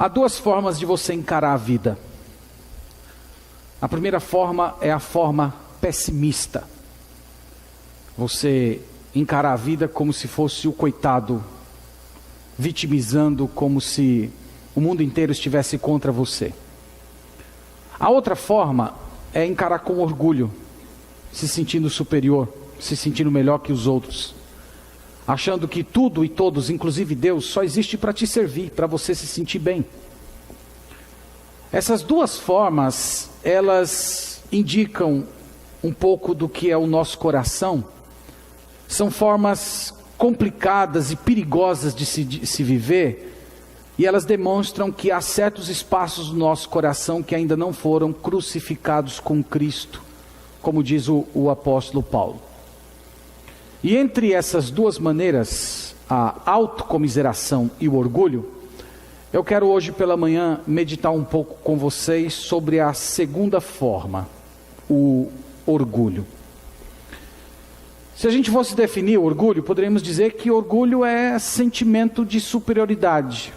Há duas formas de você encarar a vida. A primeira forma é a forma pessimista. Você encarar a vida como se fosse o coitado, vitimizando como se o mundo inteiro estivesse contra você. A outra forma é encarar com orgulho, se sentindo superior, se sentindo melhor que os outros, achando que tudo e todos, inclusive Deus, só existe para te servir, para você se sentir bem. Essas duas formas, elas indicam um pouco do que é o nosso coração. São formas complicadas e perigosas de se viver, e elas demonstram que há certos espaços no nosso coração que ainda não foram crucificados com Cristo, como diz o apóstolo Paulo. E entre essas duas maneiras, a autocomiseração e o orgulho, eu quero hoje pela manhã meditar um pouco com vocês sobre a segunda forma, o orgulho. Se a gente fosse definir o orgulho, poderíamos dizer que orgulho é sentimento de superioridade.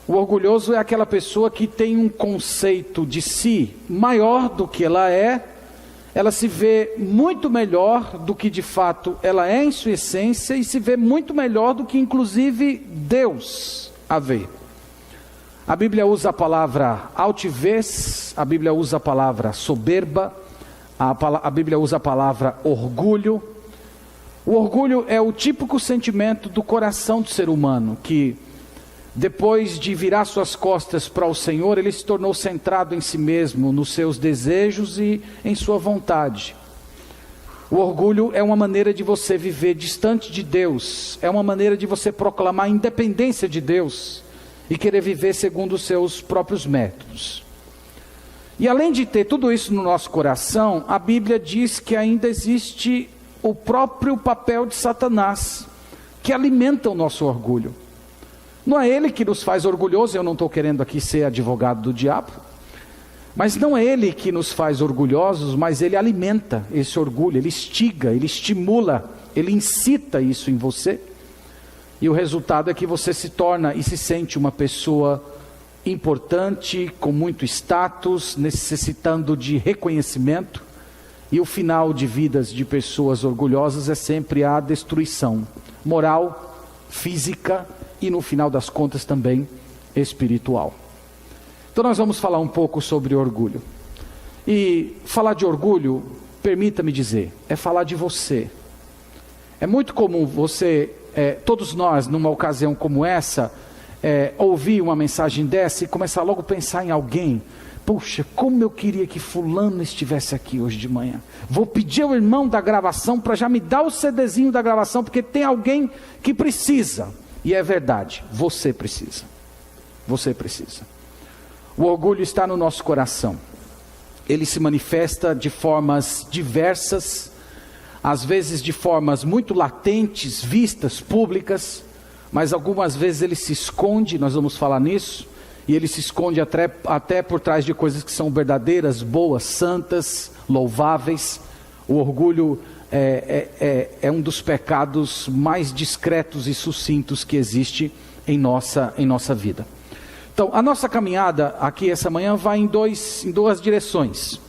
O orgulhoso é aquela pessoa que tem um conceito de si maior do que ela se vê muito melhor do que de fato ela é em sua essência e se vê muito melhor do que inclusive Deus a vê. A Bíblia usa a palavra altivez, a Bíblia usa a palavra soberba, a Bíblia usa a palavra orgulho. O orgulho é o típico sentimento do coração do ser humano, que depois de virar suas costas para o Senhor, ele se tornou centrado em si mesmo, nos seus desejos e em sua vontade. O orgulho é uma maneira de você viver distante de Deus, é uma maneira de você proclamar a independência de Deus e querer viver segundo os seus próprios métodos. E além de ter tudo isso no nosso coração, a Bíblia diz que ainda existe o próprio papel de Satanás, que alimenta o nosso orgulho. Não é ele que nos faz orgulhosos, eu não estou querendo aqui ser advogado do diabo, mas não é ele que nos faz orgulhosos, mas ele alimenta esse orgulho, ele instiga, ele estimula, ele incita isso em você, e o resultado é que você se torna e se sente uma pessoa importante, com muito status, necessitando de reconhecimento, e o final de vidas de pessoas orgulhosas é sempre a destruição moral, física e no final das contas também espiritual. Então nós vamos falar um pouco sobre orgulho. E falar de orgulho, permita-me dizer, é falar de você. É muito comum todos nós, numa ocasião como essa, ouvir uma mensagem dessa e começar logo a pensar em alguém. Puxa, como eu queria que fulano estivesse aqui hoje de manhã. Vou pedir ao irmão da gravação para já me dar o CDzinho da gravação, porque tem alguém que precisa. E é verdade, você precisa. Você precisa. O orgulho está no nosso coração. Ele se manifesta de formas diversas, às vezes de formas muito latentes, vistas, públicas, mas algumas vezes ele se esconde, nós vamos falar nisso, e ele se esconde até por trás de coisas que são verdadeiras, boas, santas, louváveis. O orgulho é um dos pecados mais discretos e sucintos que existe em nossa vida. Então, a nossa caminhada aqui essa manhã vai em duas direções.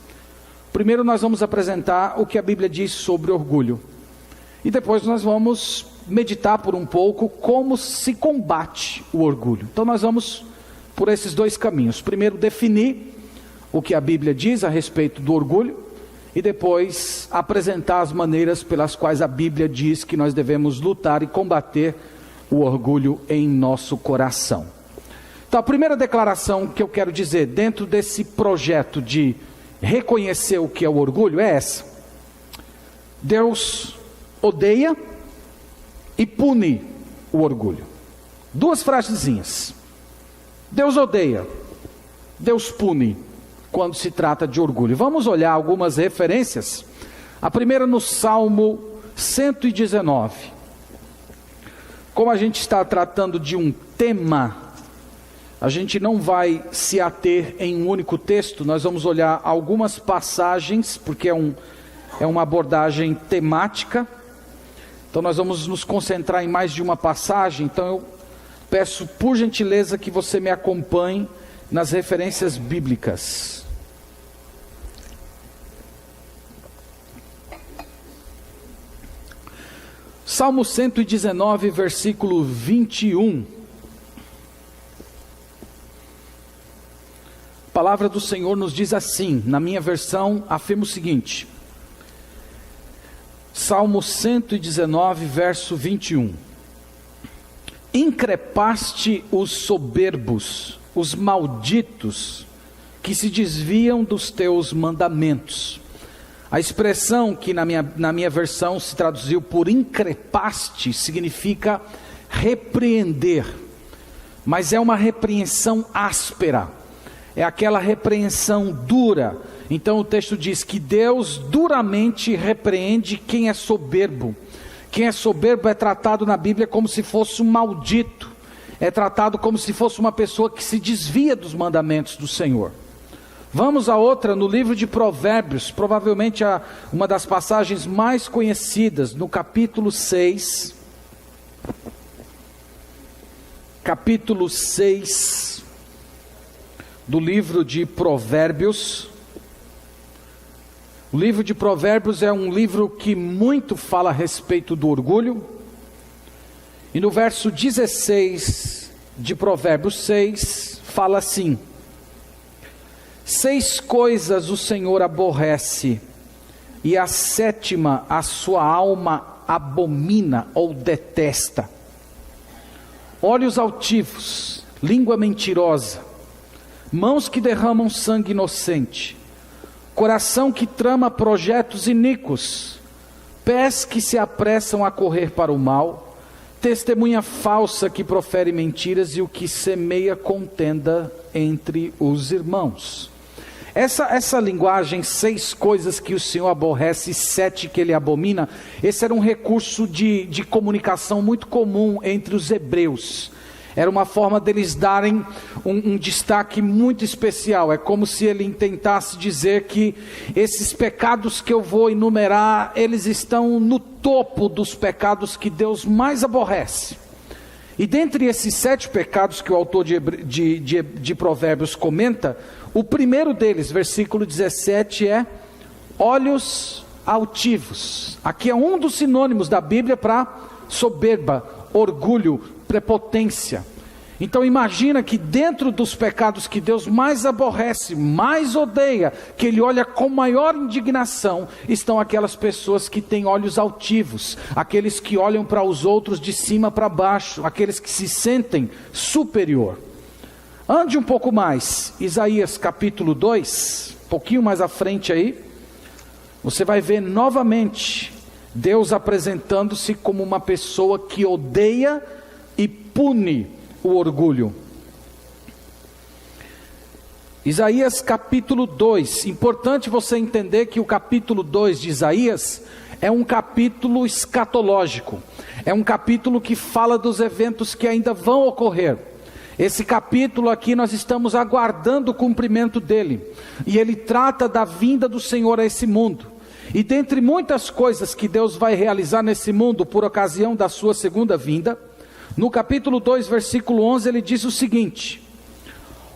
Primeiro nós vamos apresentar o que a Bíblia diz sobre orgulho. E depois nós vamos meditar por um pouco como se combate o orgulho. Então nós vamos por esses dois caminhos. Primeiro definir o que a Bíblia diz a respeito do orgulho. E depois apresentar as maneiras pelas quais a Bíblia diz que nós devemos lutar e combater o orgulho em nosso coração. Então a primeira declaração que eu quero dizer dentro desse projeto de reconhecer o que é o orgulho é essa: Deus odeia e pune o orgulho. Duas frasezinhas. Deus odeia, Deus pune quando se trata de orgulho. Vamos olhar algumas referências. A primeira no Salmo 119. Como a gente está tratando de um tema, a gente não vai se ater em um único texto, nós vamos olhar algumas passagens, porque é uma abordagem temática. Então nós vamos nos concentrar em mais de uma passagem. Então eu peço por gentileza que você me acompanhe nas referências bíblicas. Salmo 119, versículo 21. A palavra do Senhor nos diz assim, na minha versão, afirma o seguinte. Salmo 119, verso 21. Increpaste os soberbos, os malditos, que se desviam dos teus mandamentos. A expressão que na minha versão se traduziu por increpaste significa repreender, mas é uma repreensão áspera, é aquela repreensão dura. Então o texto diz que Deus duramente repreende quem é soberbo. Quem é soberbo é tratado na Bíblia como se fosse um maldito, é tratado como se fosse uma pessoa que se desvia dos mandamentos do Senhor. Vamos a outra, no livro de Provérbios, provavelmente uma das passagens mais conhecidas, no capítulo 6. Capítulo 6 do livro de Provérbios. O livro de Provérbios é um livro que muito fala a respeito do orgulho. E no verso 16 de Provérbios 6, fala assim: 6 coisas o Senhor aborrece, e a 7ª a sua alma abomina ou detesta: olhos altivos, língua mentirosa, mãos que derramam sangue inocente, coração que trama projetos iníquos, pés que se apressam a correr para o mal, testemunha falsa que profere mentiras e o que semeia contenda entre os irmãos. Essa linguagem, 6 coisas que o Senhor aborrece e 7 que ele abomina, esse era um recurso de comunicação muito comum entre os hebreus. Era uma forma deles darem um destaque muito especial. É como se ele tentasse dizer que esses pecados que eu vou enumerar, eles estão no topo dos pecados que Deus mais aborrece. E dentre esses 7 pecados que o autor de Provérbios comenta, o primeiro deles, versículo 17, é olhos altivos. Aqui é um dos sinônimos da Bíblia para soberba, orgulho, prepotência. Então imagina que dentro dos pecados que Deus mais aborrece, mais odeia, que Ele olha com maior indignação, estão aquelas pessoas que têm olhos altivos, aqueles que olham para os outros de cima para baixo, aqueles que se sentem superior. Ande um pouco mais, Isaías capítulo 2, um pouquinho mais à frente aí, você vai ver novamente Deus apresentando-se como uma pessoa que odeia e pune o orgulho. Isaías capítulo 2, importante você entender que o capítulo 2 de Isaías é um capítulo escatológico, é um capítulo que fala dos eventos que ainda vão ocorrer. Esse capítulo aqui nós estamos aguardando o cumprimento dele, e ele trata da vinda do Senhor a esse mundo. E dentre muitas coisas que Deus vai realizar nesse mundo por ocasião da sua segunda vinda, no capítulo 2, versículo 11, ele diz o seguinte: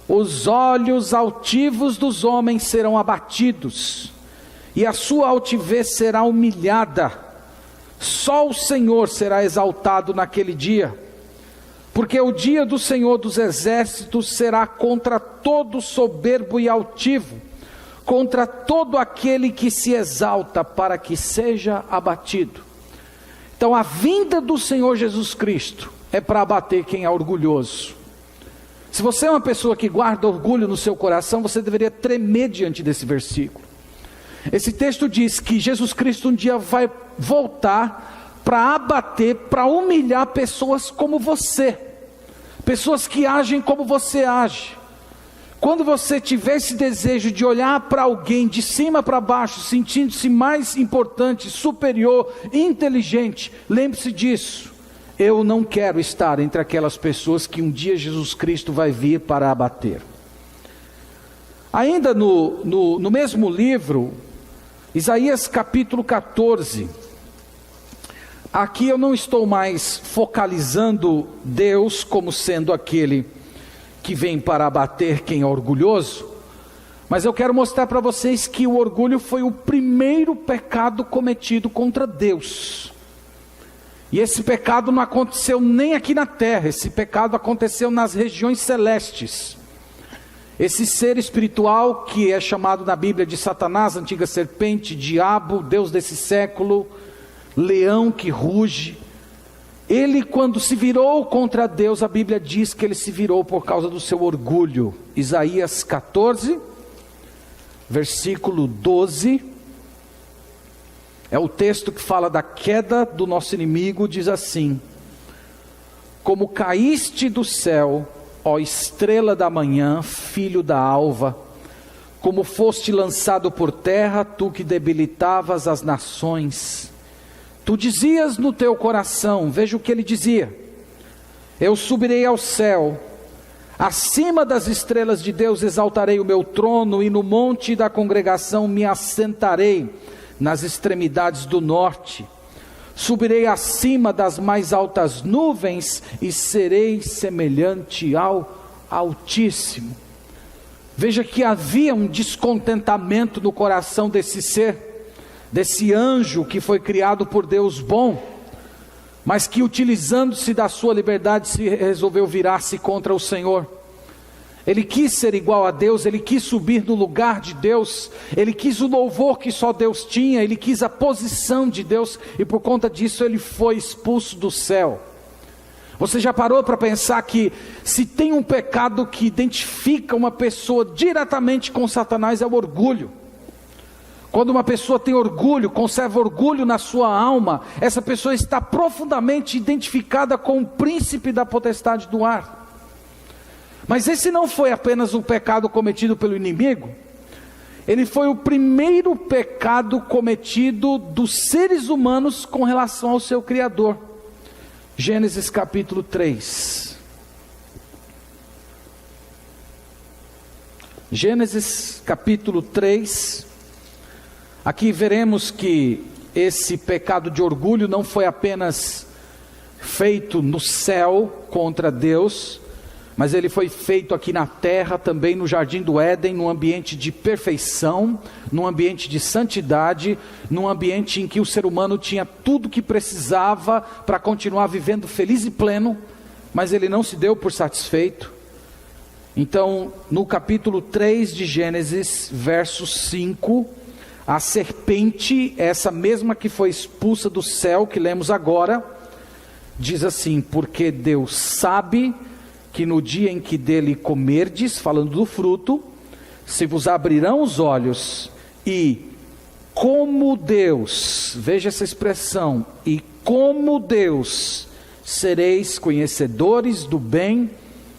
os olhos altivos dos homens serão abatidos, e a sua altivez será humilhada. Só o Senhor será exaltado naquele dia, porque o dia do Senhor dos exércitos será contra todo soberbo e altivo, contra todo aquele que se exalta para que seja abatido. Então a vinda do Senhor Jesus Cristo é para abater quem é orgulhoso. Se você é uma pessoa que guarda orgulho no seu coração, você deveria tremer diante desse versículo. Esse texto diz que Jesus Cristo um dia vai voltar para abater, para humilhar pessoas como você, pessoas que agem como você age. Quando você tiver esse desejo de olhar para alguém de cima para baixo, sentindo-se mais importante, superior, inteligente, lembre-se disso. Eu não quero estar entre aquelas pessoas que um dia Jesus Cristo vai vir para abater. Ainda no mesmo livro, Isaías capítulo 14, Aqui eu não estou mais focalizando Deus como sendo aquele que vem para abater quem é orgulhoso, mas eu quero mostrar para vocês que o orgulho foi o primeiro pecado cometido contra Deus. E esse pecado não aconteceu nem aqui na terra, esse pecado aconteceu nas regiões celestes. Esse ser espiritual que é chamado na Bíblia de Satanás, antiga serpente, diabo, Deus desse século, leão que ruge, ele quando se virou contra Deus, a Bíblia diz que ele se virou por causa do seu orgulho. Isaías 14, versículo 12, é o texto que fala da queda do nosso inimigo, diz assim: como caíste do céu, ó estrela da manhã, filho da alva, como foste lançado por terra, tu que debilitavas as nações. Tu dizias no teu coração, veja o que ele dizia: eu subirei ao céu, acima das estrelas de Deus exaltarei o meu trono, e no monte da congregação me assentarei, nas extremidades do norte. Subirei acima das mais altas nuvens, e serei semelhante ao Altíssimo. Veja que havia um descontentamento no coração desse ser, desse anjo que foi criado por Deus bom, mas que utilizando-se da sua liberdade se resolveu virar-se contra o Senhor. Ele quis ser igual a Deus, ele quis subir no lugar de Deus, ele quis o louvor que só Deus tinha, ele quis a posição de Deus, e por conta disso ele foi expulso do céu. Você já parou para pensar que se tem um pecado que identifica uma pessoa diretamente com Satanás, é o orgulho? Quando uma pessoa tem orgulho, conserva orgulho na sua alma, essa pessoa está profundamente identificada com o príncipe da potestade do ar. Mas esse não foi apenas um pecado cometido pelo inimigo, ele foi o primeiro pecado cometido dos seres humanos com relação ao seu Criador. Gênesis capítulo 3. Gênesis capítulo 3. Aqui veremos que esse pecado de orgulho não foi apenas feito no céu contra Deus, mas ele foi feito aqui na terra, também no jardim do Éden, num ambiente de perfeição, num ambiente de santidade, num ambiente em que o ser humano tinha tudo que precisava para continuar vivendo feliz e pleno, mas ele não se deu por satisfeito. Então, no capítulo 3 de Gênesis, verso 5, a serpente, essa mesma que foi expulsa do céu, que lemos agora, diz assim: porque Deus sabe que no dia em que dele comerdes, falando do fruto, se vos abrirão os olhos, e como Deus, veja essa expressão, e como Deus, sereis conhecedores do bem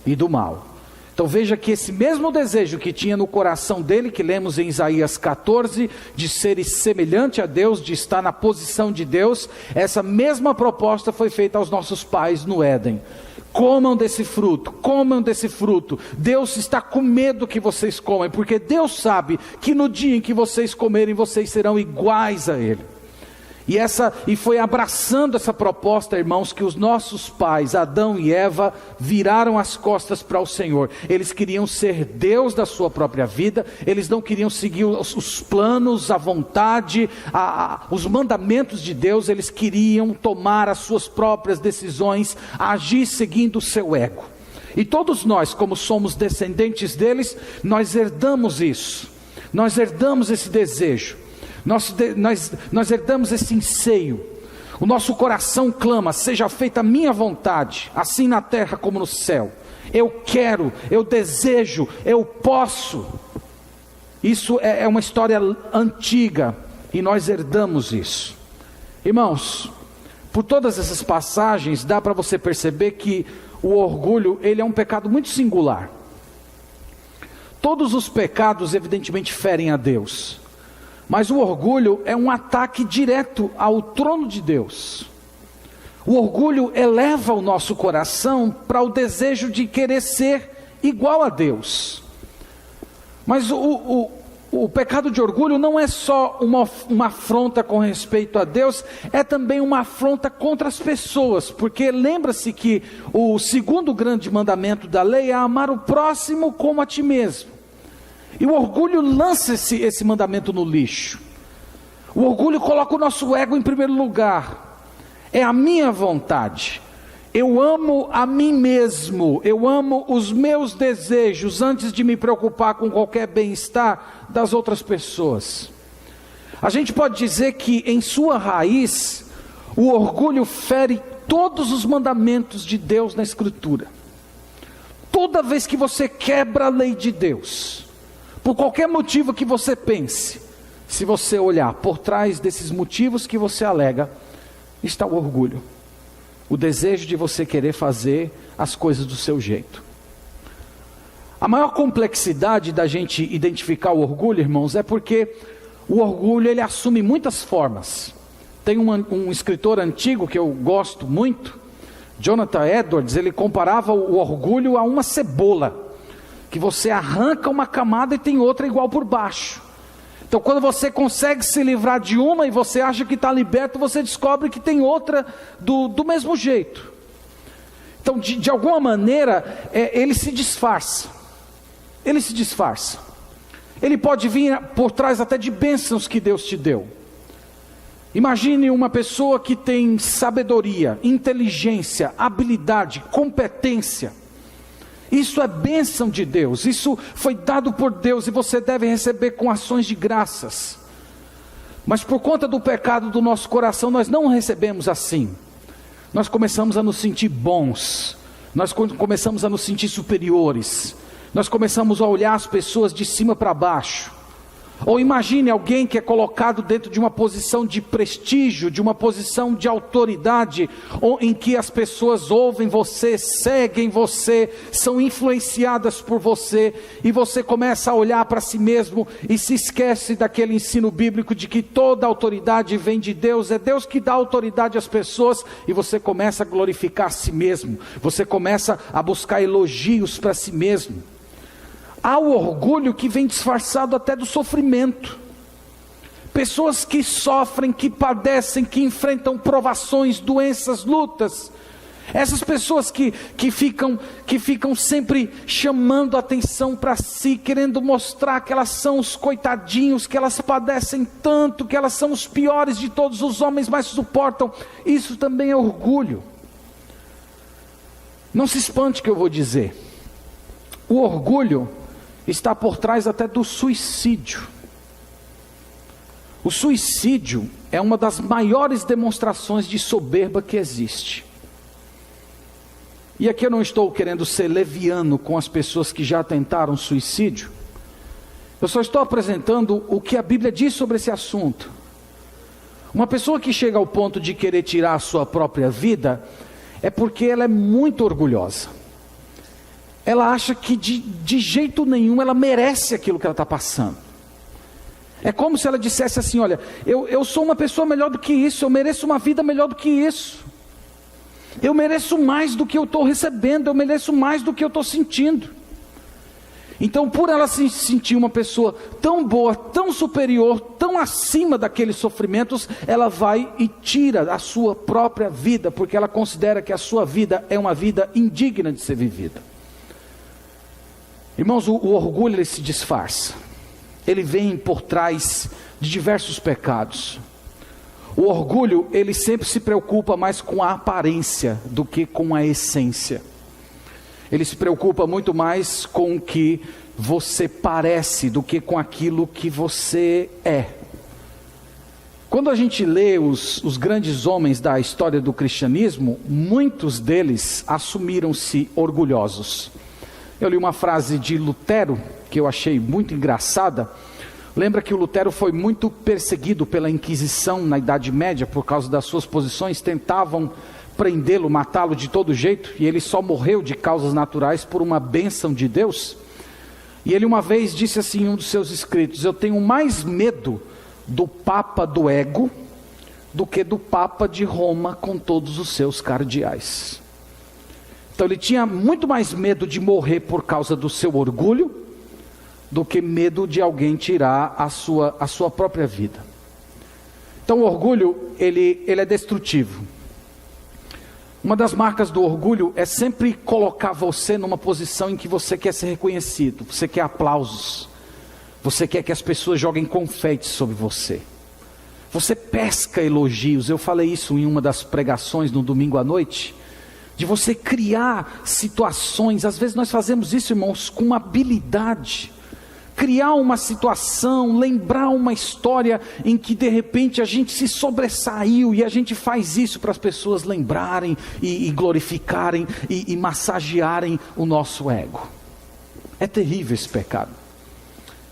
e do mal. Então veja que esse mesmo desejo que tinha no coração dele, que lemos em Isaías 14, de ser semelhante a Deus, de estar na posição de Deus, essa mesma proposta foi feita aos nossos pais no Éden. Comam desse fruto, comam desse fruto. Deus está com medo que vocês comam, porque Deus sabe que no dia em que vocês comerem, vocês serão iguais a Ele. E foi abraçando essa proposta, irmãos, que os nossos pais, Adão e Eva, viraram as costas para o Senhor. Eles queriam ser Deus da sua própria vida, eles não queriam seguir os planos, a vontade, os mandamentos de Deus, eles queriam tomar as suas próprias decisões, agir seguindo o seu ego. E todos nós, como somos descendentes deles, nós herdamos isso, nós herdamos esse desejo. Nós herdamos esse anseio. O nosso coração clama: seja feita a minha vontade, assim na terra como no céu. Eu quero, eu desejo, eu posso. Isso é uma história antiga, e nós herdamos isso. Irmãos, por todas essas passagens dá para você perceber que o orgulho, ele é um pecado muito singular. Todos os pecados evidentemente ferem a Deus, mas o orgulho é um ataque direto ao trono de Deus. O orgulho eleva o nosso coração para o desejo de querer ser igual a Deus. Mas o o pecado de orgulho não é só uma afronta com respeito a Deus, é também uma afronta contra as pessoas, porque lembra-se que o segundo grande mandamento da lei é amar o próximo como a ti mesmo. E o orgulho lança esse mandamento no lixo. O orgulho coloca o nosso ego em primeiro lugar. É a minha vontade. Eu amo a mim mesmo, eu amo os meus desejos antes de me preocupar com qualquer bem-estar das outras pessoas. A gente pode dizer que em sua raiz, o orgulho fere todos os mandamentos de Deus na Escritura. Toda vez que você quebra a lei de Deus, por qualquer motivo que você pense, se você olhar por trás desses motivos que você alega, está o orgulho. O desejo de você querer fazer as coisas do seu jeito. A maior complexidade da gente identificar o orgulho, irmãos, é porque o orgulho ele assume muitas formas. Tem um escritor antigo que eu gosto muito, Jonathan Edwards, ele comparava o orgulho a uma cebola, que você arranca uma camada e tem outra igual por baixo. Então quando você consegue se livrar de uma e você acha que está liberto, você descobre que tem outra do mesmo jeito. Então de alguma maneira ele se disfarça. Ele se disfarça. Ele pode vir por trás até de bênçãos que Deus te deu. Imagine uma pessoa que tem sabedoria, inteligência, habilidade, competência. Isso é bênção de Deus, isso foi dado por Deus e você deve receber com ações de graças. Mas por conta do pecado do nosso coração, nós não recebemos assim. Nós começamos a nos sentir bons, nós começamos a nos sentir superiores, nós começamos a olhar as pessoas de cima para baixo. Ou imagine alguém que é colocado dentro de uma posição de prestígio, de uma posição de autoridade, em que as pessoas ouvem você, seguem você, são influenciadas por você, e você começa a olhar para si mesmo e se esquece daquele ensino bíblico de que toda autoridade vem de Deus, é Deus que dá autoridade às pessoas, e você começa a glorificar a si mesmo, você começa a buscar elogios para si mesmo. Há o orgulho que vem disfarçado até do sofrimento. Pessoas que sofrem, que padecem, que enfrentam provações, doenças, lutas. Essas pessoas que ficam sempre chamando a atenção para si, querendo mostrar que elas são os coitadinhos, que elas padecem tanto, que elas são os piores de todos os homens, mas suportam. Isso também é orgulho. Não se espante que eu vou dizer. O orgulho está por trás até do suicídio. O suicídio é uma das maiores demonstrações de soberba que existe. E aqui eu não estou querendo ser leviano com as pessoas que já tentaram suicídio. Eu só estou apresentando o que a Bíblia diz sobre esse assunto. Uma pessoa que chega ao ponto de querer tirar a sua própria vida, é porque ela é muito orgulhosa. Ela acha que de jeito nenhum ela merece aquilo que ela está passando. É como se ela dissesse assim: olha, eu sou uma pessoa melhor do que isso, eu mereço uma vida melhor do que isso. Eu mereço mais do que eu estou recebendo, eu mereço mais do que eu estou sentindo. Então, por ela se sentir uma pessoa tão boa, tão superior, tão acima daqueles sofrimentos, ela vai e tira a sua própria vida, porque ela considera que a sua vida é uma vida indigna de ser vivida. Irmãos, o orgulho ele se disfarça. Ele vem por trás de diversos pecados. O orgulho, ele sempre se preocupa mais com a aparência do que com a essência. Ele se preocupa muito mais com o que você parece do que com aquilo que você é. Quando a gente lê os grandes homens da história do cristianismo, muitos deles assumiram-se orgulhosos. Eu li uma frase de Lutero, que eu achei muito engraçada. Lembra que o Lutero foi muito perseguido pela Inquisição na Idade Média, por causa das suas posições, tentavam prendê-lo, matá-lo de todo jeito, e ele só morreu de causas naturais por uma bênção de Deus. E ele uma vez disse assim em um dos seus escritos: eu tenho mais medo do Papa do ego, do que do Papa de Roma com todos os seus cardeais. Então ele tinha muito mais medo de morrer por causa do seu orgulho, do que medo de alguém tirar a sua própria vida. Então o orgulho, ele é destrutivo. Uma das marcas do orgulho é sempre colocar você numa posição em que você quer ser reconhecido, você quer aplausos, você quer que as pessoas joguem confetes sobre você. Você pesca elogios. Eu falei isso em uma das pregações no domingo à noite, de você criar situações. Às vezes nós fazemos isso, irmãos, com uma habilidade. Criar uma situação, lembrar uma história em que de repente a gente se sobressaiu, e a gente faz isso para as pessoas lembrarem e glorificarem e massagearem o nosso ego. É terrível esse pecado,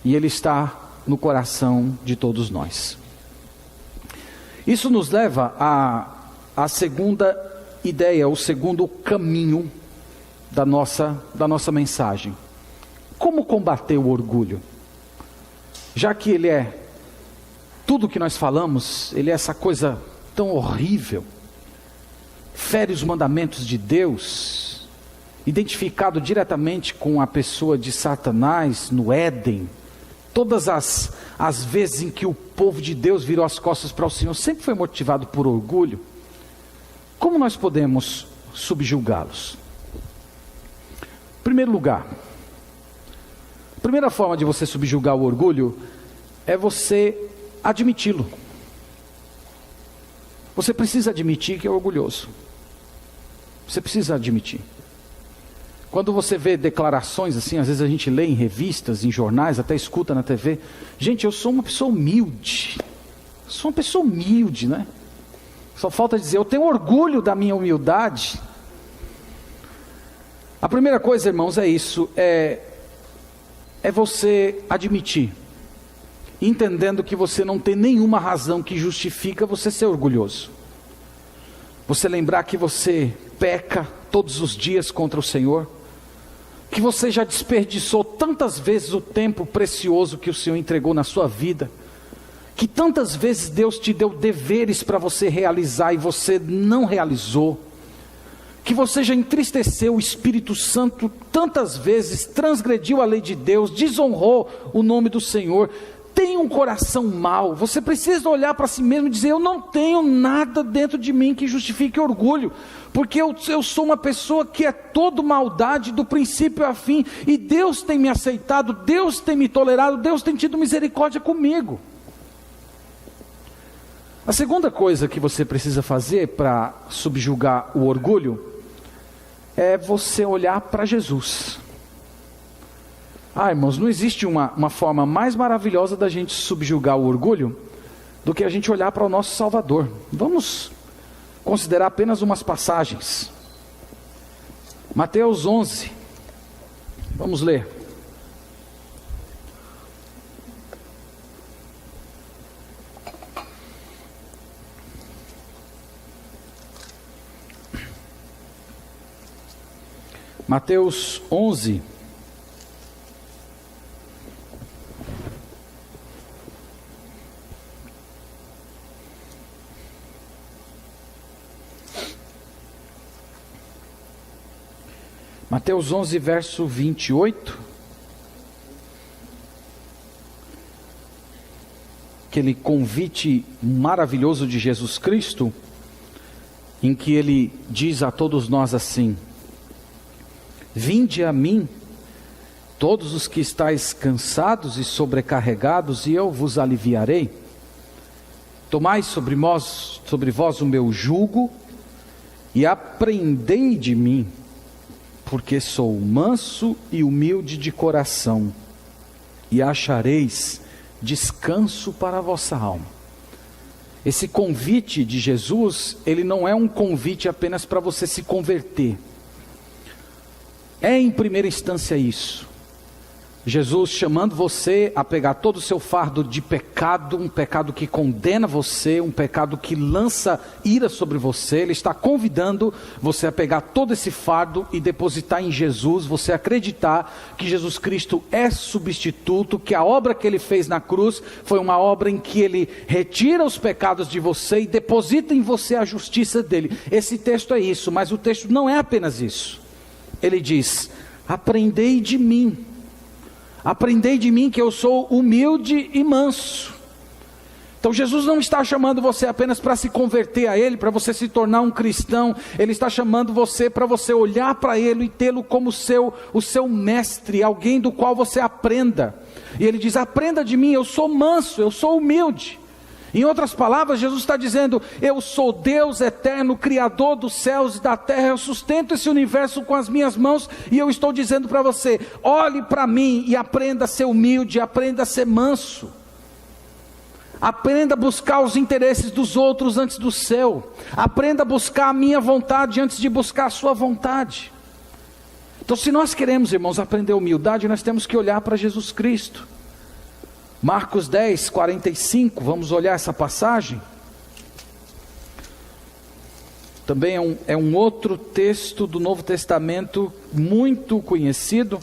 e ele está no coração de todos nós. Isso nos leva à segunda ideia, o segundo caminho da nossa mensagem. Como combater o orgulho? Já que ele é tudo que nós falamos, ele é essa coisa tão horrível, fere os mandamentos de Deus, identificado diretamente com a pessoa de Satanás no Éden. Todas as vezes em que o povo de Deus virou as costas para o Senhor, sempre foi motivado por orgulho. Como nós podemos subjugá-los? Em primeiro lugar, a primeira forma de você subjugar o orgulho é você admiti-lo. Você precisa admitir que é orgulhoso. Você precisa admitir. Quando você vê declarações assim, às vezes a gente lê em revistas, em jornais, até escuta na TV. Gente, eu sou uma pessoa humilde. Sou uma pessoa humilde, né? Só falta dizer, eu tenho orgulho da minha humildade. A primeira coisa, irmãos, é isso. É você admitir, entendendo que você não tem nenhuma razão que justifica você ser orgulhoso. Você lembrar que você peca todos os dias contra o Senhor, que você já desperdiçou tantas vezes o tempo precioso que o Senhor entregou na sua vida, que tantas vezes Deus te deu deveres para você realizar e você não realizou, que você já entristeceu o Espírito Santo tantas vezes, transgrediu a lei de Deus, desonrou o nome do Senhor, tem um coração mau. Você precisa olhar para si mesmo e dizer, eu não tenho nada dentro de mim que justifique orgulho, porque eu sou uma pessoa que é todo maldade do princípio ao fim, e Deus tem me aceitado, Deus tem me tolerado, Deus tem tido misericórdia comigo. A segunda coisa que você precisa fazer para subjugar o orgulho é você olhar para Jesus. Irmãos, não existe uma forma mais maravilhosa da gente subjugar o orgulho do que a gente olhar para o nosso Salvador. Vamos considerar apenas umas passagens. Mateus 11, vamos ler. Mateus 11, Mateus 11, verso 28, aquele convite maravilhoso de Jesus Cristo, em que ele diz a todos nós assim: vinde a mim, todos os que estáis cansados e sobrecarregados, e eu vos aliviarei. Tomai sobre vós o meu jugo, e aprendei de mim, porque sou manso e humilde de coração, e achareis descanso para a vossa alma. Esse convite de Jesus, ele não é um convite apenas para você se converter. É em primeira instância isso. Jesus chamando você a pegar todo o seu fardo de pecado, um pecado que condena você, um pecado que lança ira sobre você. Ele está convidando você a pegar todo esse fardo e depositar em Jesus, você acreditar que Jesus Cristo é substituto, que a obra que ele fez na cruz foi uma obra em que ele retira os pecados de você e deposita em você a justiça dele. Esse texto é isso, mas o texto não é apenas isso. Ele diz: aprendei de mim. Aprendei de mim que eu sou humilde e manso. Então Jesus não está chamando você apenas para se converter a Ele, para você se tornar um cristão. Ele está chamando você para você olhar para Ele e tê-lo como o seu mestre, alguém do qual você aprenda. E Ele diz: aprenda de mim, eu sou manso, eu sou humilde. Em outras palavras, Jesus está dizendo: eu sou Deus eterno, Criador dos céus e da terra, eu sustento esse universo com as minhas mãos, e eu estou dizendo para você: olhe para mim e aprenda a ser humilde, aprenda a ser manso. Aprenda a buscar os interesses dos outros antes do seu. Aprenda a buscar a minha vontade antes de buscar a sua vontade. Então, se nós queremos, irmãos, aprender humildade, nós temos que olhar para Jesus Cristo. Marcos 10, 45, vamos olhar essa passagem. Também é um outro texto do Novo Testamento muito conhecido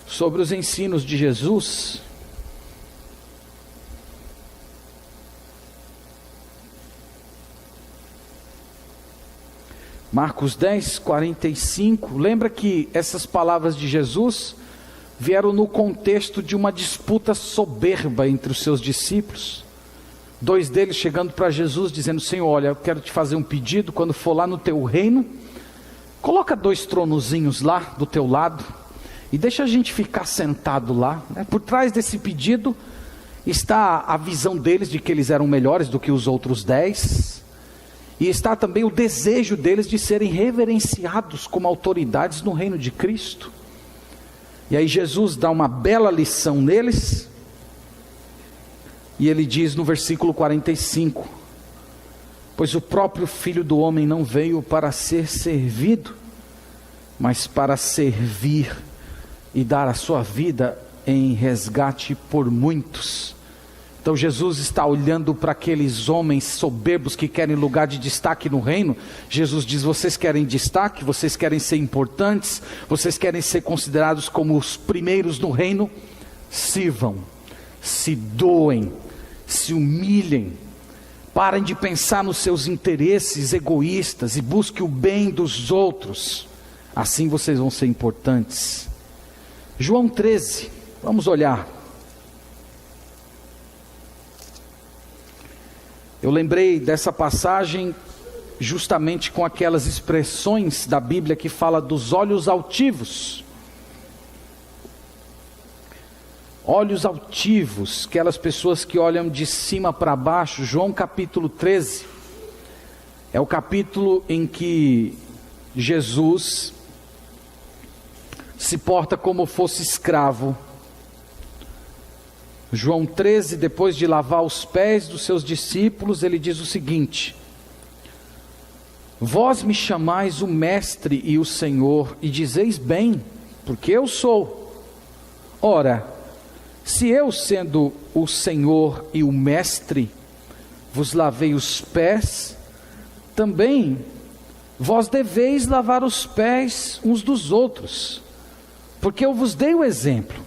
sobre os ensinos de Jesus. Marcos 10, 45, lembra que essas palavras de Jesus vieram no contexto de uma disputa soberba entre os seus discípulos. Dois deles chegando para Jesus dizendo: Senhor, olha, eu quero te fazer um pedido, quando for lá no teu reino, coloca 2 tronozinhos lá do teu lado, e deixa a gente ficar sentado lá. Por trás desse pedido está a visão deles de que eles eram melhores do que os outros 10, e está também o desejo deles de serem reverenciados como autoridades no reino de Cristo. E aí Jesus dá uma bela lição neles, e ele diz no versículo 45: pois o próprio Filho do Homem não veio para ser servido, mas para servir e dar a sua vida em resgate por muitos. Então Jesus está olhando para aqueles homens soberbos que querem lugar de destaque no reino. Jesus diz: vocês querem destaque? Vocês querem ser importantes? Vocês querem ser considerados como os primeiros no reino? Sirvam, se doem, se humilhem, parem de pensar nos seus interesses egoístas e busquem o bem dos outros. Assim vocês vão ser importantes. João 13, vamos olhar. Eu lembrei dessa passagem justamente com aquelas expressões da Bíblia que fala dos olhos altivos. Olhos altivos, aquelas pessoas que olham de cima para baixo. João capítulo 13, é o capítulo em que Jesus se porta como fosse escravo. João 13, depois de lavar os pés dos seus discípulos, ele diz o seguinte: vós me chamais o Mestre e o Senhor, e dizeis bem, porque eu sou. Ora, se eu, sendo o Senhor e o Mestre, vos lavei os pés, também vós deveis lavar os pés uns dos outros, porque eu vos dei o exemplo,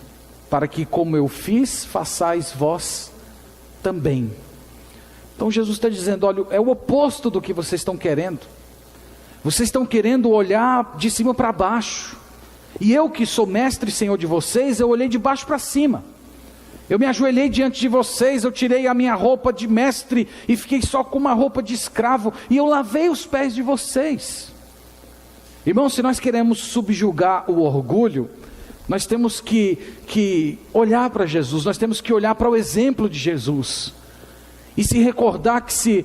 para que como eu fiz, façais vós também. Então Jesus está dizendo: olha, é o oposto do que vocês estão querendo. Vocês estão querendo olhar de cima para baixo, e eu que sou mestre e Senhor de vocês, eu olhei de baixo para cima. Eu me ajoelhei diante de vocês, eu tirei a minha roupa de mestre e fiquei só com uma roupa de escravo, e eu lavei os pés de vocês. Irmãos, se nós queremos subjugar o orgulho, nós temos que olhar para Jesus, nós temos que olhar para o exemplo de Jesus, e se recordar que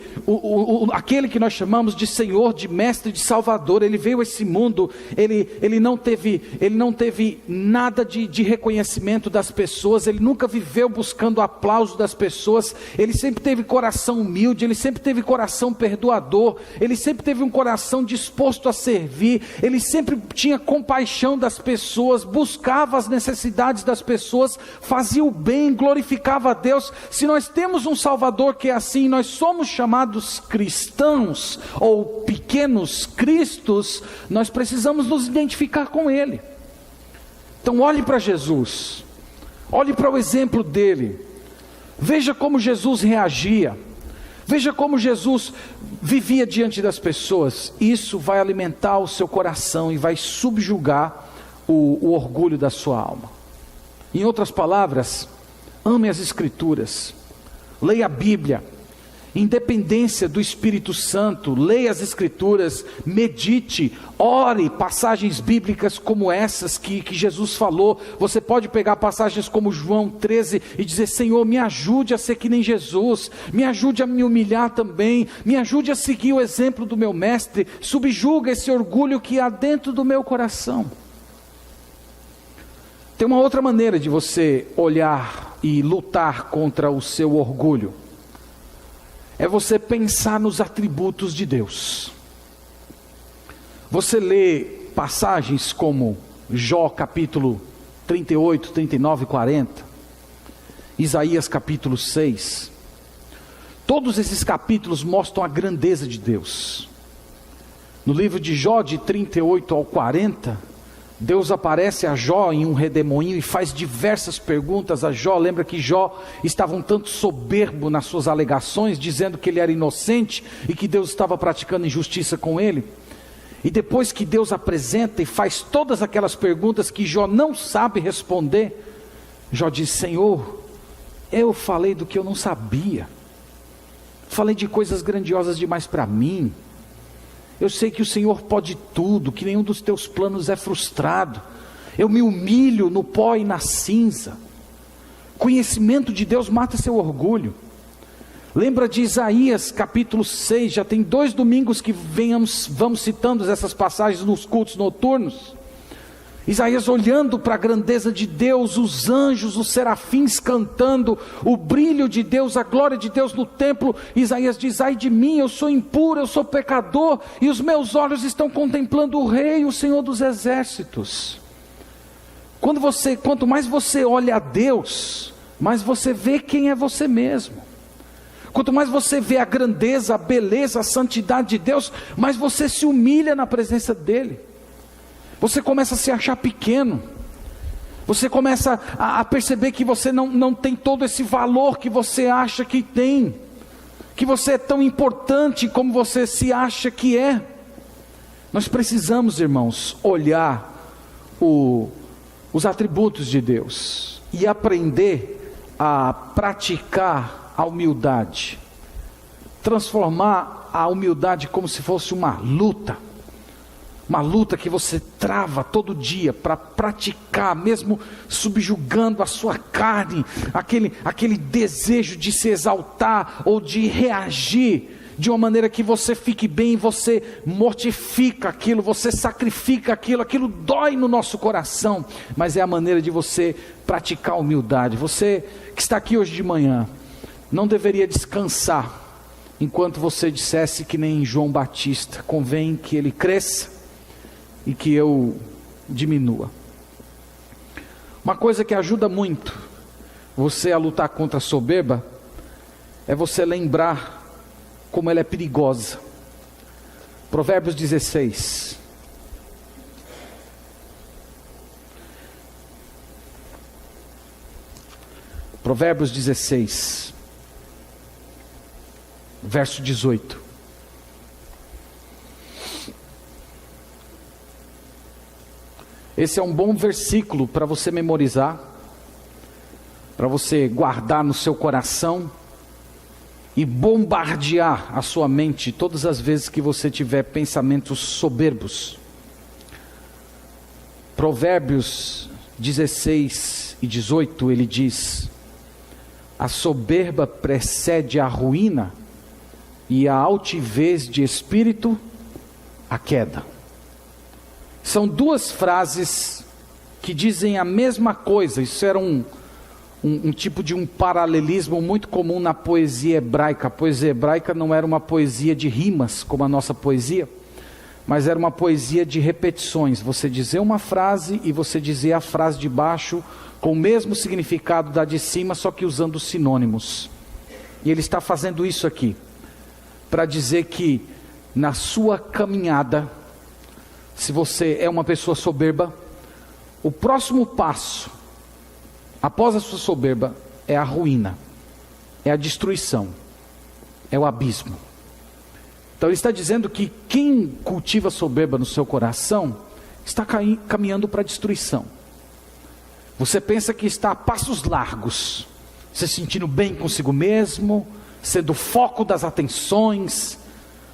aquele que nós chamamos de Senhor, de Mestre, de Salvador, Ele veio a esse mundo, ele não teve nada de reconhecimento das pessoas, Ele nunca viveu buscando o aplauso das pessoas, Ele sempre teve coração humilde, Ele sempre teve coração perdoador, Ele sempre teve um coração disposto a servir, Ele sempre tinha compaixão das pessoas, buscava as necessidades das pessoas, fazia o bem, glorificava a Deus. Se nós temos um Salvador que é assim, nós somos chamados cristãos ou pequenos cristos, nós precisamos nos identificar com Ele. Então olhe para Jesus, olhe para o exemplo dele, veja como Jesus reagia, veja como Jesus vivia diante das pessoas. Isso vai alimentar o seu coração e vai subjugar o orgulho da sua alma. Em outras palavras, ame as Escrituras, leia a Bíblia, independência do Espírito Santo, leia as Escrituras, medite, ore passagens bíblicas como essas que Jesus falou. Você pode pegar passagens como João 13 e dizer: Senhor, me ajude a ser que nem Jesus, me ajude a me humilhar também, me ajude a seguir o exemplo do meu mestre, subjuga esse orgulho que há dentro do meu coração. Tem uma outra maneira de você olhar e lutar contra o seu orgulho. É você pensar nos atributos de Deus. Você lê passagens como Jó capítulo 38, 39 e 40, Isaías capítulo 6. Todos esses capítulos mostram a grandeza de Deus. No livro de Jó, de 38 ao 40, Deus aparece a Jó em um redemoinho e faz diversas perguntas a Jó. Lembra que Jó estava um tanto soberbo nas suas alegações, dizendo que ele era inocente e que Deus estava praticando injustiça com ele. E depois que Deus apresenta e faz todas aquelas perguntas que Jó não sabe responder, Jó diz: Senhor, eu falei do que eu não sabia, falei de coisas grandiosas demais para mim. Eu sei que o Senhor pode tudo, que nenhum dos teus planos é frustrado. Eu me humilho no pó e na cinza. Conhecimento de Deus mata seu orgulho. Lembra de Isaías capítulo 6, já tem 2 domingos que vamos citando essas passagens nos cultos noturnos. Isaías olhando para a grandeza de Deus, os anjos, os serafins cantando, o brilho de Deus, a glória de Deus no templo. Isaías diz: ai de mim, eu sou impuro, eu sou pecador, e os meus olhos estão contemplando o Rei, o Senhor dos exércitos. Quanto mais você olha a Deus, mais você vê quem é você mesmo. Quanto mais você vê a grandeza, a beleza, a santidade de Deus, mais você se humilha na presença dEle. Você começa a se achar pequeno. Você começa a perceber que você não tem todo esse valor que você acha que tem. Que você é tão importante como você se acha que é. Nós precisamos, irmãos, olhar os atributos de Deus e aprender a praticar a humildade. Transformar a humildade como se fosse uma luta. Uma luta que você trava todo dia para praticar, mesmo subjugando a sua carne, aquele desejo de se exaltar ou de reagir de uma maneira que você fique bem, você mortifica aquilo, você sacrifica aquilo dói no nosso coração, mas é a maneira de você praticar a humildade. Você que está aqui hoje de manhã, não deveria descansar, enquanto você dissesse que nem João Batista: convém que ele cresça e que eu diminua. Uma coisa que ajuda muito você a lutar contra a soberba é você lembrar como ela é perigosa. Provérbios 16. Provérbios 16, verso 18. Esse é um bom versículo para você memorizar, para você guardar no seu coração e bombardear a sua mente todas as vezes que você tiver pensamentos soberbos. Provérbios 16 e 18, ele diz: a soberba precede a ruína, e a altivez de espírito a queda. São 2 frases que dizem a mesma coisa. Isso era um tipo de um paralelismo muito comum na poesia hebraica. A poesia hebraica não era uma poesia de rimas, como a nossa poesia, mas era uma poesia de repetições. Você dizer uma frase e você dizer a frase de baixo com o mesmo significado da de cima, só que usando sinônimos. E ele está fazendo isso aqui, para dizer que na sua caminhada, se você é uma pessoa soberba, o próximo passo, após a sua soberba, é a ruína, é a destruição, é o abismo. Então ele está dizendo que quem cultiva soberba no seu coração, está caminhando para a destruição. Você pensa que está a passos largos, se sentindo bem consigo mesmo, sendo o foco das atenções,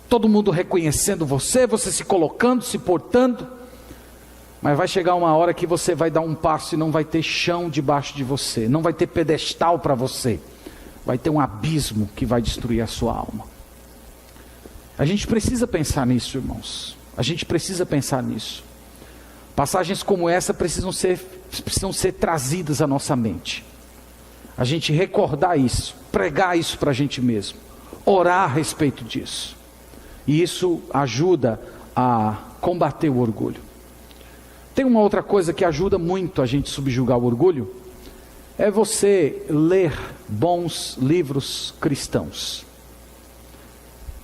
todo mundo reconhecendo você, você se colocando, se portando. Mas vai chegar uma hora que você vai dar um passo e não vai ter chão debaixo de você, não vai ter pedestal para você, vai ter um abismo que vai destruir a sua alma. A gente precisa pensar nisso, irmãos, a gente precisa pensar nisso. Passagens como essa precisam ser trazidas à nossa mente, a gente recordar isso, pregar isso para a gente mesmo, orar a respeito disso, e isso ajuda a combater o orgulho. Tem uma outra coisa que ajuda muito a gente subjugar o orgulho, é você ler bons livros cristãos.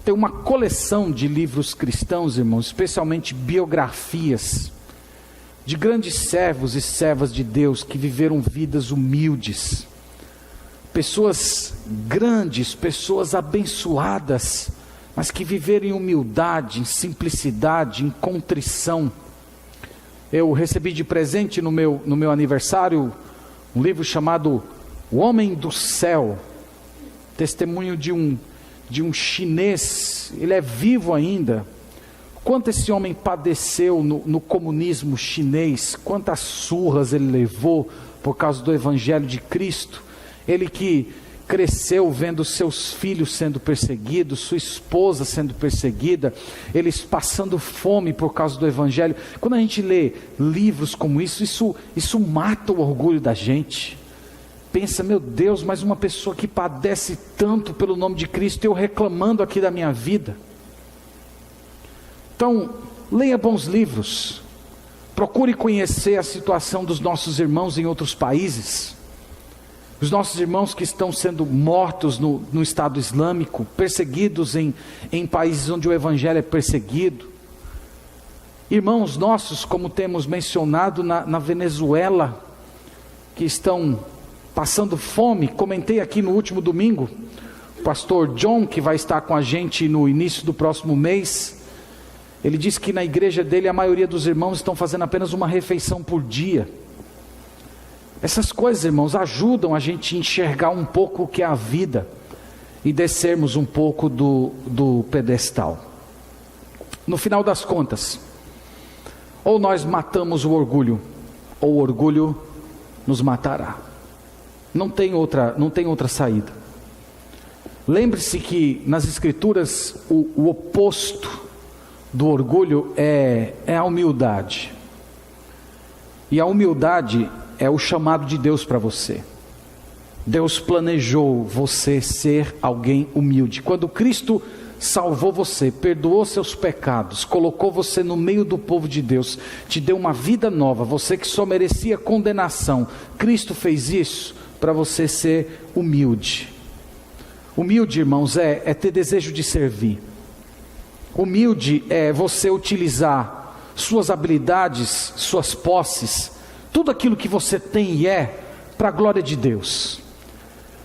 Tem uma coleção de livros cristãos, irmãos, especialmente biografias de grandes servos e servas de Deus que viveram vidas humildes, pessoas grandes, pessoas abençoadas, mas que viveram em humildade, em simplicidade, em contrição. Eu recebi de presente no meu aniversário um livro chamado O Homem do Céu, testemunho de um chinês, ele é vivo ainda. Quanto esse homem padeceu no comunismo chinês, quantas surras ele levou por causa do Evangelho de Cristo. Ele que cresceu vendo seus filhos sendo perseguidos, sua esposa sendo perseguida, eles passando fome por causa do Evangelho. Quando a gente lê livros como isso mata o orgulho da gente. Pensa, meu Deus, mas uma pessoa que padece tanto pelo nome de Cristo, eu reclamando aqui da minha vida. Então, leia bons livros, procure conhecer a situação dos nossos irmãos em outros países, os nossos irmãos que estão sendo mortos no Estado Islâmico, perseguidos em países onde o Evangelho é perseguido, irmãos nossos, como temos mencionado na Venezuela, que estão passando fome. Comentei aqui no último domingo, o pastor John, que vai estar com a gente no início do próximo mês, ele disse que na igreja dele a maioria dos irmãos estão fazendo apenas uma refeição por dia. Essas coisas, irmãos, ajudam a gente a enxergar um pouco o que é a vida e descermos um pouco do pedestal. No final das contas, ou nós matamos o orgulho, ou o orgulho nos matará. Não tem outra saída. Lembre-se que nas Escrituras o oposto do orgulho é a humildade. E a humildade é o chamado de Deus para você. Deus planejou você ser alguém humilde. Quando Cristo salvou você, perdoou seus pecados, colocou você no meio do povo de Deus, te deu uma vida nova, você que só merecia condenação, Cristo fez isso para você ser humilde. Humilde, irmãos, é ter desejo de servir. Humilde é você utilizar suas habilidades, suas posses, tudo aquilo que você tem e é, para a glória de Deus.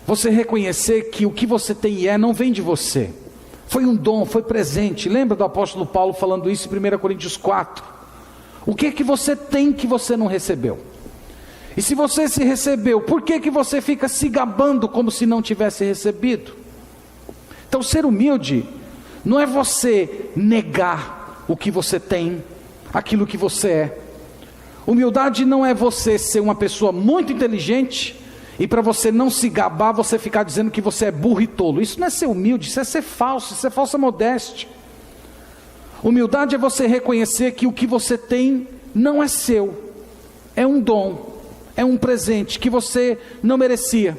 Você reconhecer que o que você tem e é não vem de você, foi um dom, foi presente. Lembra do apóstolo Paulo falando isso em 1 Coríntios 4? O que é que você tem que você não recebeu? E se você se recebeu, por que você fica se gabando como se não tivesse recebido? Então ser humilde não é você negar o que você tem, aquilo que você é. Humildade não é você ser uma pessoa muito inteligente e para você não se gabar, você ficar dizendo que você é burro e tolo. Isso não é ser humilde, isso é ser falso, isso é falsa modéstia. Humildade é você reconhecer que o que você tem não é seu, é um dom, é um presente que você não merecia.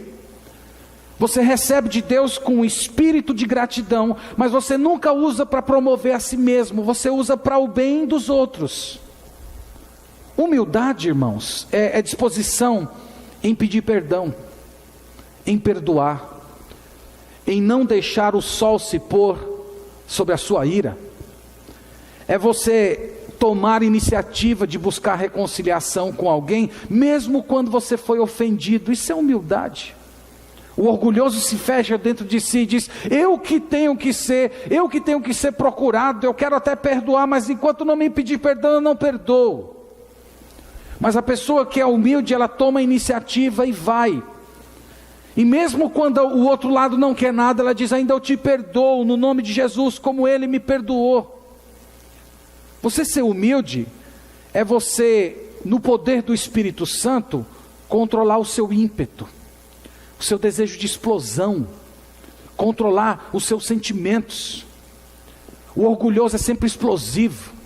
Você recebe de Deus com um espírito de gratidão, mas você nunca usa para promover a si mesmo, você usa para o bem dos outros. Humildade, irmãos, é disposição em pedir perdão, em perdoar, em não deixar o sol se pôr sobre a sua ira. É você tomar iniciativa de buscar reconciliação com alguém, mesmo quando você foi ofendido. Isso é humildade. O orgulhoso se fecha dentro de si e diz: eu que tenho que ser procurado, eu quero até perdoar, mas enquanto não me pedir perdão, eu não perdoo. Mas a pessoa que é humilde, ela toma a iniciativa e vai. E mesmo quando o outro lado não quer nada, ela diz: ainda eu te perdoo, no nome de Jesus, como Ele me perdoou. Você ser humilde é você, no poder do Espírito Santo, controlar o seu ímpeto, o seu desejo de explosão, controlar os seus sentimentos. O orgulhoso é sempre explosivo.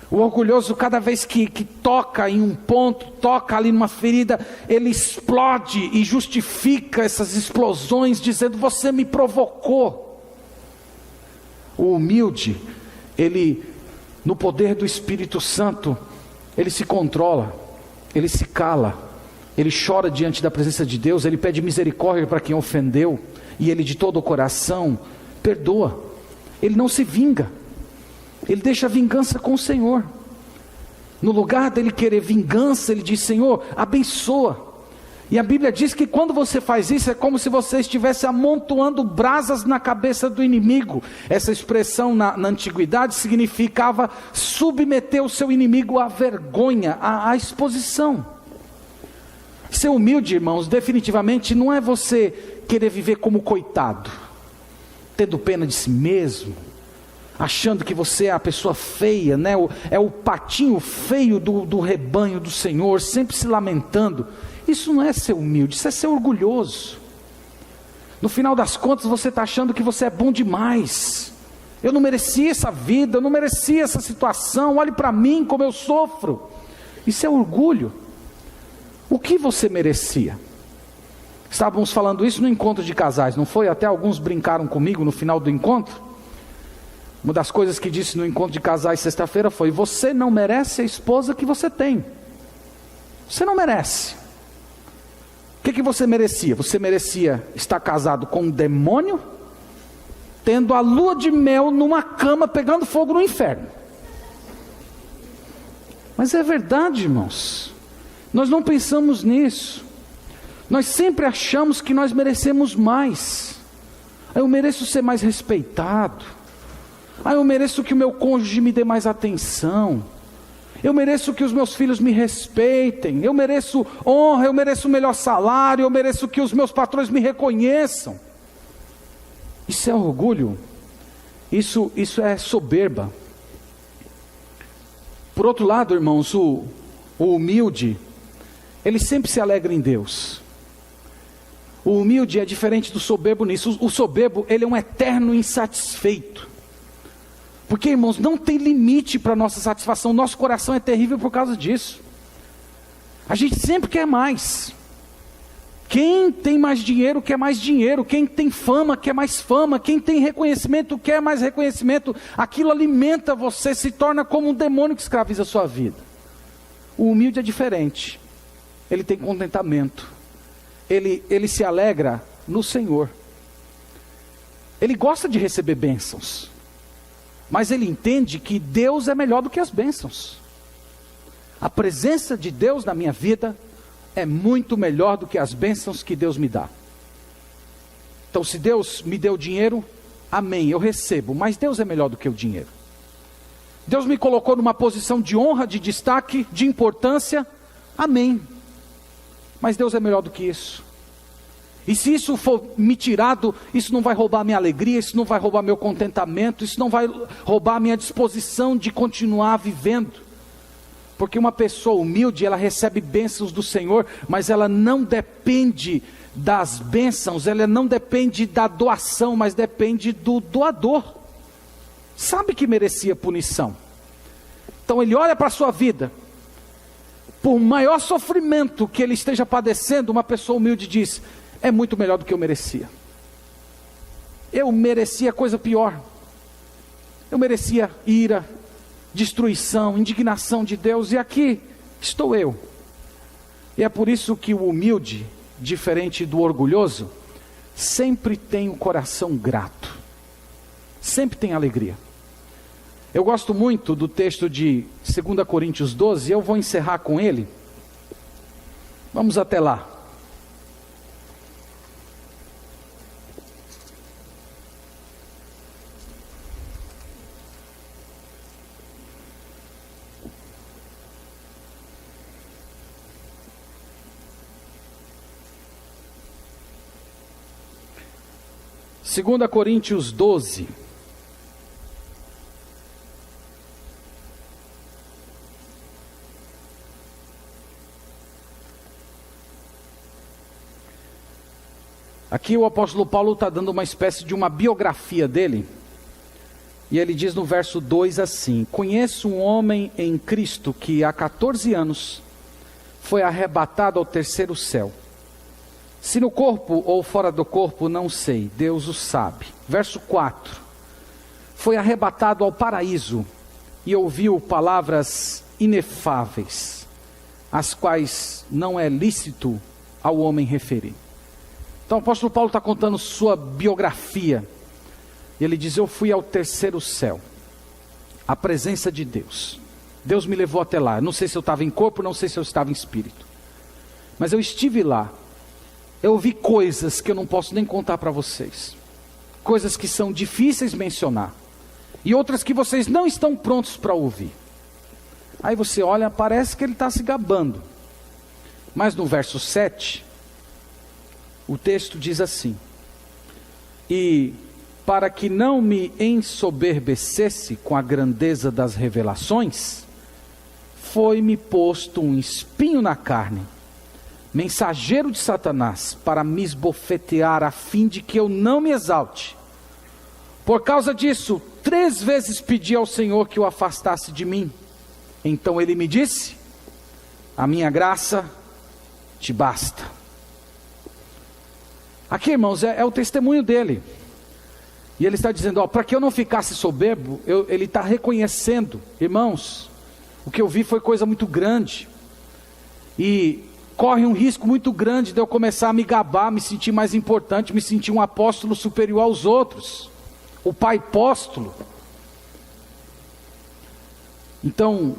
O orgulhoso, cada vez que toca em um ponto, toca ali numa ferida, ele explode e justifica essas explosões, dizendo: você me provocou. O humilde, ele, no poder do Espírito Santo, ele se controla, ele se cala, ele chora diante da presença de Deus, ele pede misericórdia para quem ofendeu, e ele de todo o coração perdoa. Ele não se vinga, ele deixa a vingança com o Senhor. No lugar dele querer vingança, ele diz: Senhor, abençoa. E a Bíblia diz que quando você faz isso, é como se você estivesse amontoando brasas na cabeça do inimigo. Essa expressão na antiguidade significava submeter o seu inimigo à vergonha, à exposição. Ser humilde, irmãos, definitivamente não é você querer viver como coitado, tendo pena de si mesmo, achando que você é a pessoa feia, né? É o patinho feio do rebanho do Senhor, sempre se lamentando. Isso não é ser humilde, isso é ser orgulhoso. No final das contas, você está achando que você é bom demais. Eu não merecia essa vida, eu não merecia essa situação, olhe para mim como eu sofro. Isso é orgulho. O que você merecia? Estávamos falando isso no encontro de casais, não foi? Até alguns brincaram comigo no final do encontro. Uma das coisas que disse no encontro de casais sexta-feira foi: você não merece a esposa que você tem. Você não merece. O que você merecia? Você merecia estar casado com um demônio, tendo a lua de mel numa cama pegando fogo no inferno. Mas é verdade, irmãos. Nós não pensamos nisso. Nós sempre achamos que nós merecemos mais. Eu mereço ser mais respeitado. Eu mereço que o meu cônjuge me dê mais atenção. Eu mereço que os meus filhos me respeitem. Eu mereço honra, eu mereço o melhor salário. Eu mereço que os meus patrões me reconheçam. Isso é orgulho. Isso é soberba. Por outro lado, irmãos, o humilde, ele sempre se alegra em Deus. O humilde é diferente do soberbo nisso. O soberbo, ele é um eterno insatisfeito. Porque, irmãos, não tem limite para a nossa satisfação. Nosso coração é terrível por causa disso. A gente sempre quer mais. Quem tem mais dinheiro quer mais dinheiro. Quem tem fama quer mais fama. Quem tem reconhecimento quer mais reconhecimento. Aquilo alimenta você, se torna como um demônio que escraviza a sua vida. O humilde é diferente. Ele tem contentamento. Ele se alegra no Senhor. Ele gosta de receber bênçãos. Mas ele entende que Deus é melhor do que as bênçãos. A presença de Deus na minha vida é muito melhor do que as bênçãos que Deus me dá. Então, se Deus me deu dinheiro, amém, eu recebo. Mas Deus é melhor do que o dinheiro. Deus me colocou numa posição de honra, de destaque, de importância, amém. Mas Deus é melhor do que isso. E se isso for me tirado, isso não vai roubar minha alegria, isso não vai roubar meu contentamento, isso não vai roubar minha disposição de continuar vivendo. Porque uma pessoa humilde, ela recebe bênçãos do Senhor, mas ela não depende das bênçãos, ela não depende da doação, mas depende do doador. Sabe que merecia punição. Então ele olha para a sua vida, por maior sofrimento que ele esteja padecendo, uma pessoa humilde diz: é muito melhor do que eu merecia. Eu merecia coisa pior. Eu merecia ira, destruição, indignação de Deus, e aqui estou eu. E é por isso que o humilde, diferente do orgulhoso, sempre tem o coração grato, sempre tem alegria. Eu gosto muito do texto de 2 Coríntios 12, e eu vou encerrar com ele. Vamos até lá. 2 Coríntios 12. Aqui o apóstolo Paulo está dando uma espécie de uma biografia dele. E ele diz no verso 2 assim: conheço um homem em Cristo que há 14 anos foi arrebatado ao terceiro céu. Se no corpo ou fora do corpo, não sei, Deus o sabe. Verso 4: foi arrebatado ao paraíso e ouviu palavras inefáveis, as quais não é lícito ao homem referir. Então o apóstolo Paulo está contando sua biografia. E ele diz: eu fui ao terceiro céu, à presença de Deus. Deus me levou até lá. Não sei se eu estava em corpo, não sei se eu estava em espírito. Mas eu estive lá. Eu ouvi coisas que eu não posso nem contar para vocês. Coisas que são difíceis de mencionar. E outras que vocês não estão prontos para ouvir. Aí você olha, parece que ele está se gabando. Mas no verso 7, o texto diz assim: e para que não me ensoberbecesse com a grandeza das revelações, foi-me posto um espinho na carne, mensageiro de Satanás, para me esbofetear, a fim de que eu não me exalte. Por causa disso, 3 vezes pedi ao Senhor que o afastasse de mim. Então ele me disse: a minha graça te basta. Aqui, irmãos, é o testemunho dele. E ele está dizendo, para que eu não ficasse soberbo, ele está reconhecendo: irmãos, o que eu vi foi coisa muito grande. E corre um risco muito grande de eu começar a me gabar, me sentir mais importante, me sentir um apóstolo superior aos outros. O pai apóstolo. Então,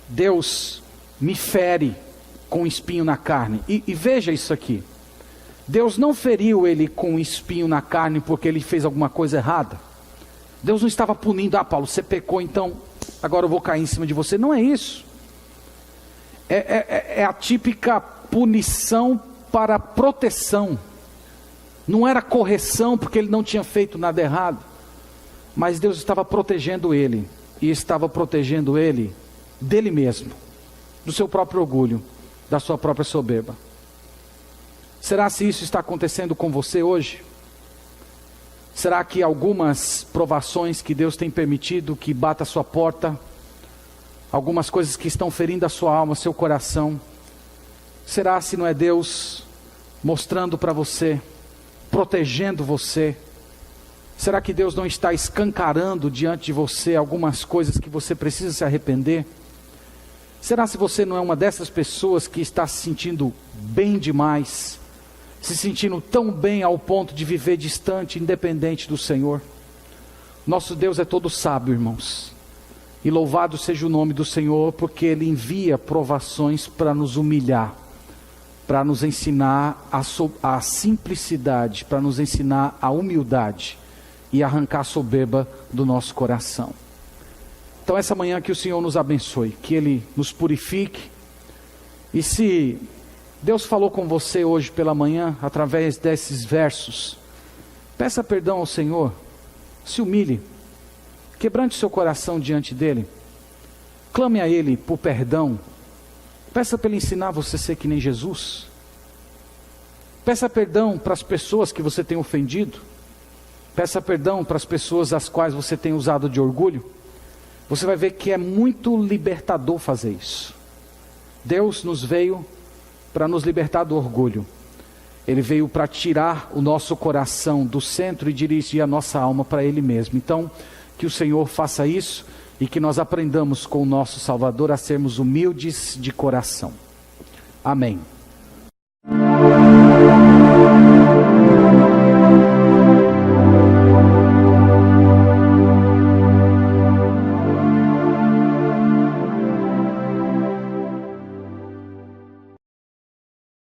Deus me fere com um espinho na carne. E veja isso aqui. Deus não feriu ele com um espinho na carne porque ele fez alguma coisa errada. Deus não estava punindo: Paulo, você pecou, então agora eu vou cair em cima de você. Não é isso. É a típica punição para proteção. Não era correção porque ele não tinha feito nada errado. Mas Deus estava protegendo ele. E estava protegendo ele dele mesmo, do seu próprio orgulho, da sua própria soberba. Será se isso está acontecendo com você hoje? Será que algumas provações que Deus tem permitido que bata a sua porta, algumas coisas que estão ferindo a sua alma, seu coração, será se não é Deus mostrando para você, protegendo você? Será que Deus não está escancarando diante de você algumas coisas que você precisa se arrepender? Será se você não é uma dessas pessoas que está se sentindo bem demais, se sentindo tão bem ao ponto de viver distante, independente do Senhor? Nosso Deus é todo sábio, irmãos. E louvado seja o nome do Senhor, porque Ele envia provações para nos humilhar, para nos ensinar a simplicidade, para nos ensinar a humildade e arrancar a soberba do nosso coração. Então essa manhã que o Senhor nos abençoe, que Ele nos purifique. E se Deus falou com você hoje pela manhã, através desses versos, peça perdão ao Senhor, se humilhe, quebrante seu coração diante dEle, clame a Ele por perdão, peça para Ele ensinar você a ser que nem Jesus, peça perdão para as pessoas que você tem ofendido, peça perdão para as pessoas às quais você tem usado de orgulho. Você vai ver que é muito libertador fazer isso. Deus nos veio para nos libertar do orgulho. Ele veio para tirar o nosso coração do centro e dirigir a nossa alma para Ele mesmo. Então, que o Senhor faça isso e que nós aprendamos com o nosso Salvador a sermos humildes de coração. Amém.